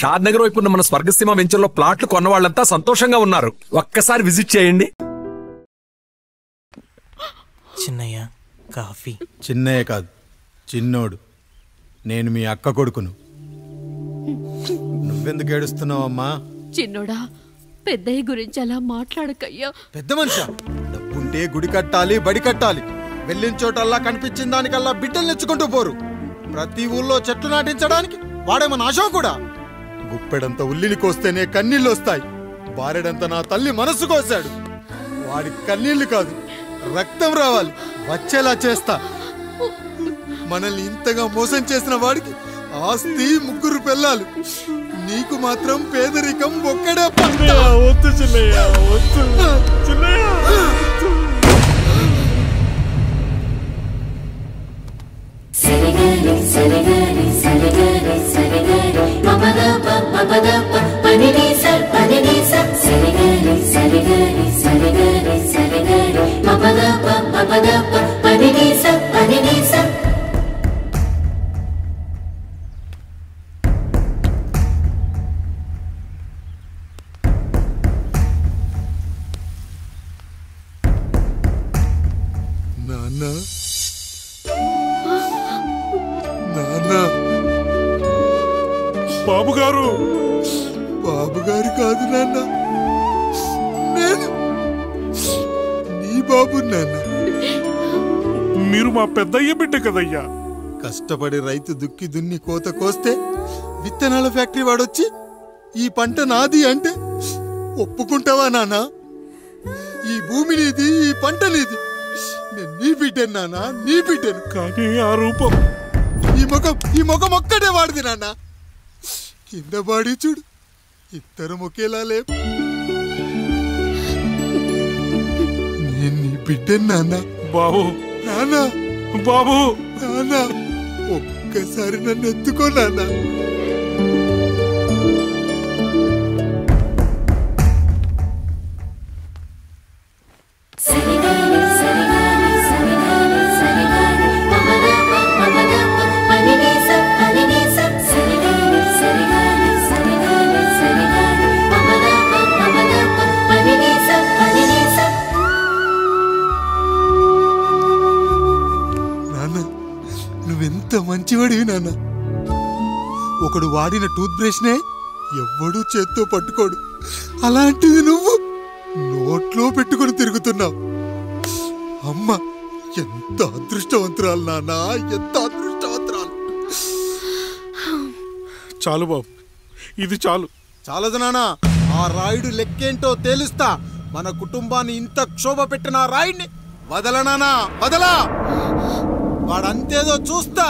షాద్ నగర్ వైపు ఉన్న మన స్వర్గసీమ వెంచర్లో ప్లాట్లు కొన్న వాళ్ళంతా సంతోషంగా ఉన్నారు. ఒక్కసారి విజిట్ చేయండి. చిన్నయ్య కాఫీ. చిన్నయ్య కాదు, చిన్నోడు. నేను మీ అక్క కొడుకును. నువ్వెందుకు ఏడుస్తున్నావమ్మా? చిన్నోడా, పెద్దయ్య గురించి అలా మాట్లాడకయ్యా. పెద్ద మనిషి డబ్బుంటే గుడి కట్టాలి, బడి కట్టాలి. వెళ్ళిన చోటల్లా కనిపించిన దానికల్లా బిడ్డలు నెచ్చుకుంటూ పోరు. ప్రతి ఊళ్ళో చెట్లు నాటించడానికి వాడేమన్నా ఆశో కూడా. గుప్పెడంత ఉల్లిని కోస్తేనే కన్నీళ్ళు వస్తాయి. బారెడంత నా తల్లి మనసు కోసాడు. వాడి కన్నీళ్లు కాదు, రక్తం రావాలి, వచ్చేలా చేస్తా. మనల్ని ఇంతగా మోసం చేసిన వాడికి ఆస్తి 3 పిల్లలు. నీకు మాత్రం పేదరికం ఒక్కడే. వద్దు చిన్నయ్య, వద్దు చిన్నయ్య. సరిగరి సరిగరి సరిగరి సరిగరి మమదప మమదప పనిని సర్ పనిని సర్ సరిగరి సరిగరి సరిగరి సరిగరి మమదప మమదప పనిని సర్ పనిని సర్. నాన్న నాన్న. బాబుగారు. బాబుగారు కాదు నాన్న, నేను నీ బాబు నాన్న. మీరు మా పెద్దయ్య బిడ్డ కదయ్యా. కష్టపడి రైతు దుక్కి దున్ని కోత కోస్తే విత్తనాల ఫ్యాక్టరీ వాడొచ్చి ఈ పంట నాది అంటే ఒప్పుకుంటావా నాన్న? ఈ భూమి నీది, ఈ పంట నీది. నేను నీ బిడ్డను నాన్న, నీ బిడ్డను. కానీ ఆ రూపం, ఈ ముఖం ఒక్కటే వాడిది నాన్న. కింద బాడీ చూడు, ఇద్దరు ఒకేలా లేవు. నేను నీ బిడ్డను నాన్న. బాబు నాన్న, బాబు నాన్న, ఒక్కసారి నన్ను ఎత్తుకో నాన్న. నువ్వెంత మంచివాడివి నాన్న. ఒకడు వాడిన టూత్ బ్రష్ నే ఎవ్వడూ చేత్తో పట్టుకోడు. అలాంటిది నువ్వు నోట్లో పెట్టుకుని తిరుగుతున్నావు. అమ్మ ఎంత అదృష్టవంతురాలు నాన్న, ఎంత అదృష్టవంతురాలు. చాలు బాబు, ఇది చాలు. చాలదు నాన్న, ఆ రాయుడు లెక్కేంటో తేలుస్తా. మన కుటుంబాన్ని ఇంత క్షోభ పెట్టిన ఆ రాయుడిని వదలనానా, వదలా. వాడంతేదో చూస్తా.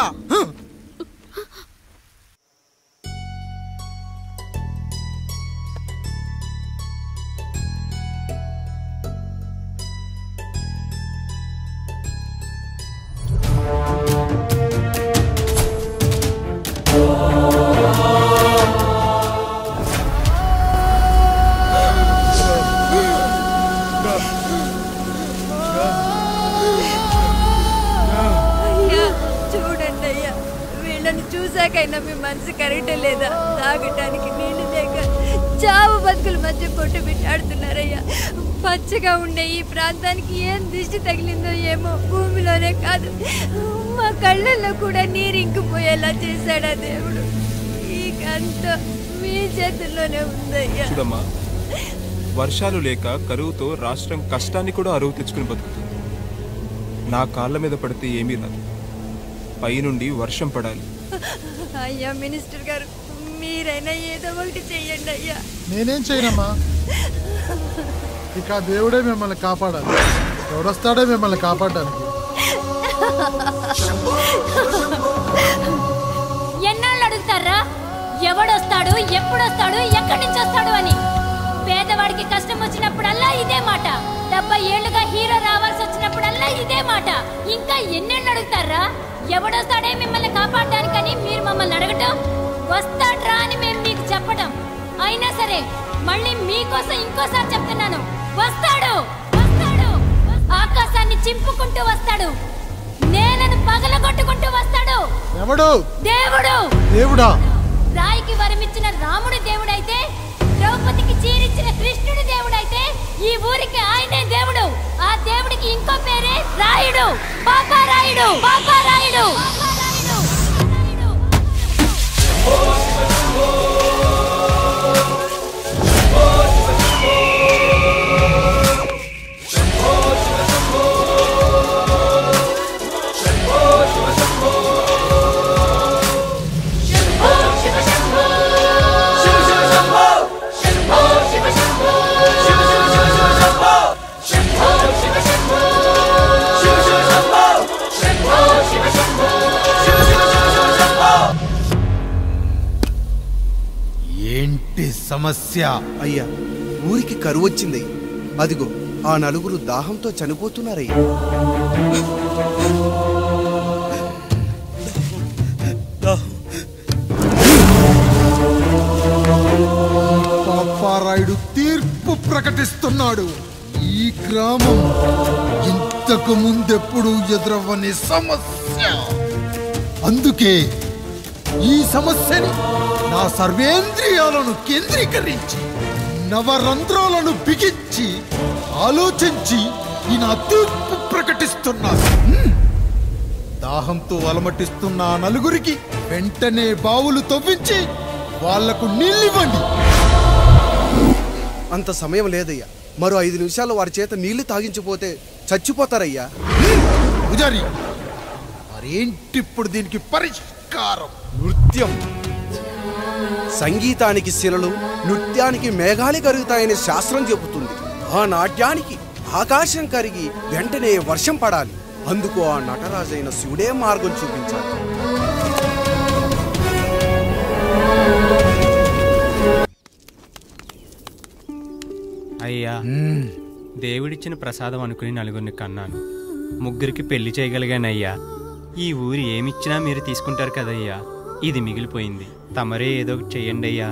చూసాకైనా మీ మనసు కరెక్టే లేదా? తాగటానికి నీళ్లు లేక చావు బతుకుల మధ్య పొట్టు పెట్టాడుతున్నారయ్యా. పచ్చగా ఉండే ఈ ప్రాంతానికి ఏం దిష్టి తగిలిందో ఏమో. భూమిలోనే కాదు, మా కళ్ళల్లో కూడా నీరు ఇంకిపోయేలా చేశాడా దేవుడు. ఈ కంత మీ చేతుల్లోనే ఉందయ్యా. చూడమ్మా, వర్షాలు లేక కరువుతో రాష్ట్రం కష్టాన్ని కూడా అరువు తెచ్చుకుని బతుకుతుంది. నా కాళ్ళ మీద పడితే ఏమీ రాదు, పైనుండి వర్షం పడాలి. అయ్యా మినిస్టర్ గారు, మీరైనా ఏదో ఒకటి చెయ్యండి అయ్యా. నేనేం చేయనమ్మా, ఇక దేవుడే మిమ్మల్ని కాపాడాలి. ఎవడొస్తాడే మిమ్మల్ని కాపాడడానికి? ఎన్నాళ్ళు అడుగుతారా ఎవడొస్తాడు, ఎప్పుడొస్తాడు, ఎక్కడి నుంచి వస్తాడు అని? పేదవాడికి కష్టం వచ్చినప్పుడల్లా ఇదే మాట. 70 ఏళ్లుగా హీరో రావాల్సి వచ్చినప్పుడల్లా ఇదే మాట. ఇంకా ఎన్నెళ్ళు అడుగుతారా? ఎవడొస్తాడే మిమ్మల్ని కాపాడడానికని మీరు మమ్మల్ని అడగటం, వస్తాడ్రా అని మేము మీకు చెప్పడం. అయినా సరే మళ్ళీ మీకోసం ఇంకోసారి చెప్తున్నాను, వస్తాడు వస్తాడు. ఆకాశాన్ని చింపుకుంటూ వస్తాడు, నేలను పగలగొట్టుకుంటూ వస్తాడు. ఎవడు? దేవుడు. దేవుడా? రాయికి వరమిచ్చిన రాముడు పేరే రాయుడు, పాపా రాయుడు, పాపా రాయుడు. ఏంటి సమస్య? అయ్యా, ఊరికి కరువు వచ్చింది. అదిగో ఆ నలుగురు దాహంతో చనిపోతున్నారయ్యా. పాపారాయుడు తీర్పు ప్రకటిస్తున్నాడు. ఈ గ్రామం ఇంతకు ముందెప్పుడు ఎదురవ్వని సమస్య. అందుకే ఈ సమస్యని నా సర్వేంద్రియాలను కేంద్రీకరించి నవరంధ్రాలను బిగించి ఆలోచించి ఈ నా తీర్పు ప్రకటిస్తున్నాను. దాహంతో అలమటిస్తున్న ఆ నలుగురికి వెంటనే బావులు తవ్వించి వాళ్లకు నీళ్ళివ్వండి. అంత సమయం లేదయ్యా. మరో 5 నిమిషాల్లో వారి చేత నీళ్లు తాగించిపోతే చచ్చిపోతారయ్యా. పూజారి, మరేంటిప్పుడు దీనికి పరిష్కారం? నృత్యం. సంగీతానికి శిలలు, నృత్యానికి మేఘాలు కరుగుతాయని శాస్త్రం చెబుతుంది. ఆ నాట్యానికి ఆకాశం కరిగి వెంటనే వర్షం పడాలి. అందుకు ఆ నటరాజైన శివుడే మార్గం చూపించాలి. అయ్యా, దేవుడిచ్చిన ప్రసాదం అనుకుని నలుగురిని కన్నాను. 3కి పెళ్లి చేయగలిగానయ్యా. ఈ ఊరి ఏమిచ్చినా మీరు తీసుకుంటారు కదయ్యా. ఇది మిగిలిపోయింది. తమరే ఏదో ఒకటి చెయ్యండి అయ్యా.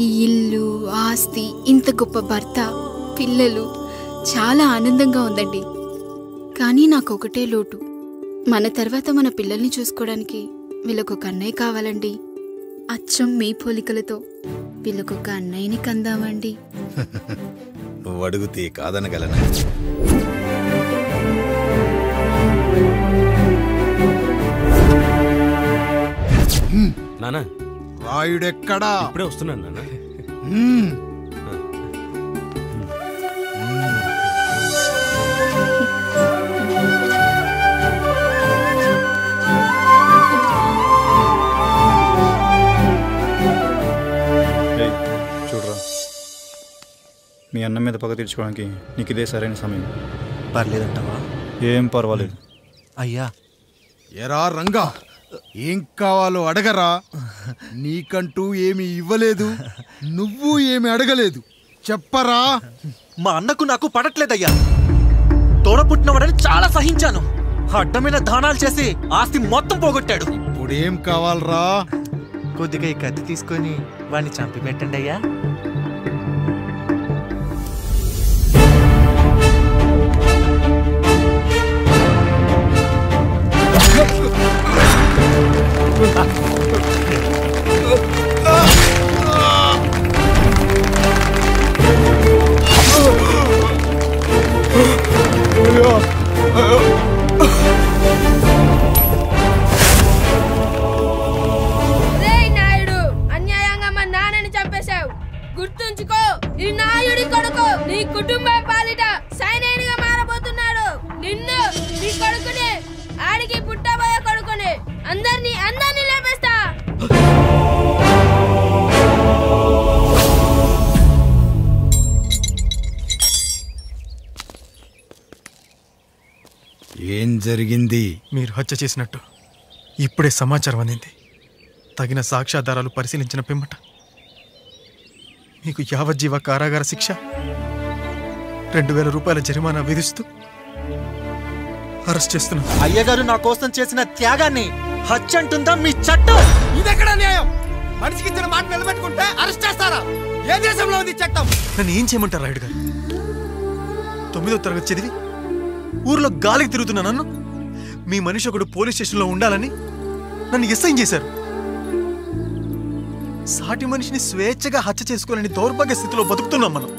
ఈ ఇల్లు, ఆస్తి, ఇంత గొప్ప భర్త, పిల్లలు, చాలా ఆనందంగా ఉందండి. కానీ నాకు ఒకటే లోటు. మన తర్వాత మన పిల్లల్ని చూసుకోవడానికి వీళ్ళకొక అన్నయ్య కావాలండి. అచ్చం మీ పోలికలతో వీళ్ళకొక అన్నయ్యని కందామండి. నువ్వు అడిగితే కాదనగలనా? నానా, రాయుడెక్కడా? ఇప్పుడే వస్తున్నాను నాన్న. చూడరా, మీ అన్న మీద పగ తీర్చుకోవడానికి నీకు ఇదే సరైన సమయం. పర్లేదంటావా? ఏం పర్వాలేదు. అయ్యా. ఎరా రంగా, ఏం కావాలో అడగరా. నీకంటూ ఏమి ఇవ్వలేదు, నువ్వు ఏమి అడగలేదు. చెప్పరా. మా అన్నకు నాకు పడట్లేదయ్యా. తోడపుట్టినవాడని చాలా సహించాను. అడ్డమైన దానాలు చేసి ఆస్తి మొత్తం పోగొట్టాడు. ఇప్పుడేం కావాలరా? కొద్దిగా ఈ కత్తి తీసుకొని వాడిని చంపి పెట్టండి అయ్యా. నాయుడు, అన్యాయంగా మా నాన్నని చంపేశావు. గుర్తుంచుకో, ఈ నాయుడి కొడుకు నీ కుటుంబం పాలిట సైనికుడిగా మారబోతున్నాడు. నిన్ను, నీ కొడుకుని, ఆడికి పుట్టబోయే కొడుకుని అందరినీ లేపేస్తా. ఏం జరిగింది? మీరు హత్య చేసినట్టు ఇప్పుడే సమాచారం అందింది. తగిన సాక్ష్యాధారాలు పరిశీలించిన పిమ్మట మీకు యావజ్జీవ కారాగార శిక్ష, 2000 రూపాయల జరిమానా విధిస్తూ అరెస్ట్ చేస్తున్నా. అయ్యగారు నా కోసం చేసిన త్యాగాన్ని హత్య అంటుందా మీ చట్టం? ఇదెక్కడ న్యాయం? మనిషికి ఇచ్చిన మాట నిలబెట్టుకుంటే అరెస్ట్ చేస్తారా? ఏ దేశంలో ఉంది చట్టం? నన్ను ఏం చేయమంటారు రాయుడు గారు? 9వ తరగతి చదివి ఊర్లో గాలికి తిరుగుతున్నా నన్ను మీ మనిషి ఒకడు పోలీస్ స్టేషన్లో ఉండాలని నన్ను ఎస్ఐ చేశారు. సాటి మనిషిని స్వేచ్ఛగా హత్య చేసుకోవాలని దౌర్భాగ్య స్థితిలో బతుకుతున్నాం మనం.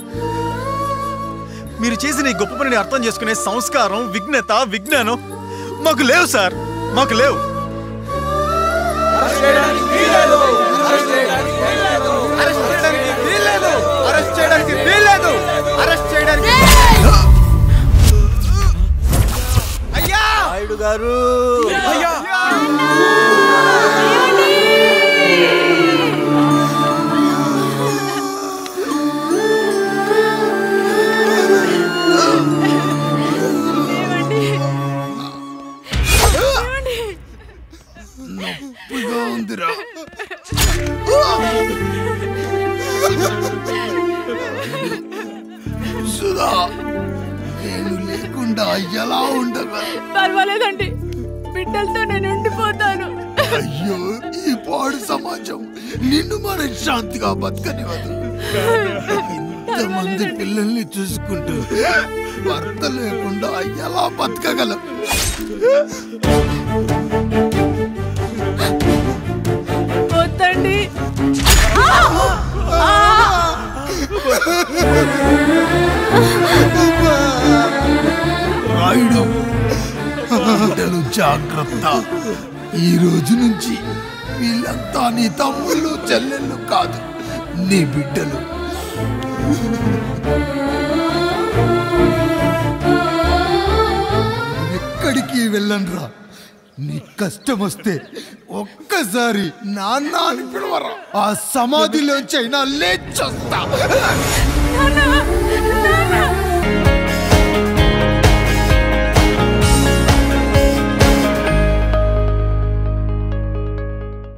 మీరు చేసిన ఈ గొప్ప పనిని అర్థం చేసుకునే సంస్కారం, విజ్ఞత, విజ్ఞానం మాకు లేవు సార్, మాకు లేవు. నాయుడు గారు నొప్పిగా ఉందిరా. సుధా, నేను లేకుండా ఎలా ఉండగా? పర్వాలేదండి, బిడ్డలతో నేను ఉండిపోతాను. అయ్యో, ఈ పాడు సమాజం నిన్ను మనశ్శాంతిగా బతకనివ్వదు. ఇంతమంది పిల్లల్ని చూసుకుంటూ భర్త లేకుండా ఎలా బతకగలం? వద్దండి. రాయుడు, బిడ్డలు జాగ్రత్త. ఈ రోజు నుంచి వీళ్ళంతా నీ తమ్ముళ్ళు చెల్లెళ్ళు కాదు, నీ బిడ్డలు. ఎక్కడికి వెళ్ళనరా. నీ కష్టం వస్తే ఒక్కసారి నాన్న అని పిలవరా. ఆ సమాధిలోంచి అయినా లేచొస్తా.